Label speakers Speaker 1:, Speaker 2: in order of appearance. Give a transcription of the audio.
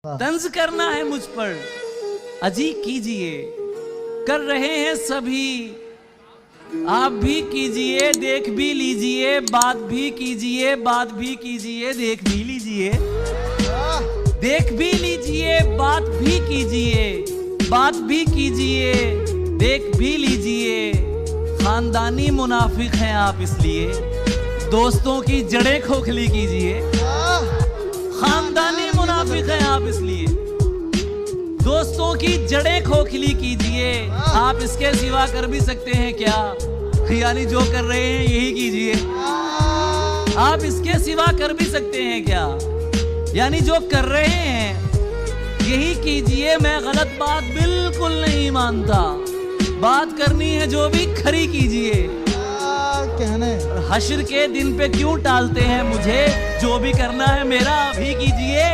Speaker 1: तंज करना है मुझ पर अजी कीजिए, कर रहे हैं सभी, आप भी कीजिए, देख भी लीजिए, बात भी कीजिए, बात भी कीजिए, देख भी लीजिए, देख भी लीजिए, बात भी कीजिए, बात भी कीजिए, देख भी लीजिए। खानदानी मुनाफिक हैं आप इसलिए दोस्तों की जड़ें खोखली कीजिए। खानदानी मुनाफिक हैं आप इसलिए दोस्तों की जड़ें खोखली कीजिए। आप इसके सिवा कर भी सकते हैं क्या? यानी जो कर रहे हैं यही कीजिए। आप इसके सिवा कर भी सकते हैं क्या? यानी जो कर रहे हैं यही कीजिए। मैं गलत बात बिल्कुल नहीं मानता, बात करनी है जो भी खरी कीजिए। हश्र के दिन पे क्यों टालते हैं मुझे? जो भी करना है मेरा अभी कीजिए।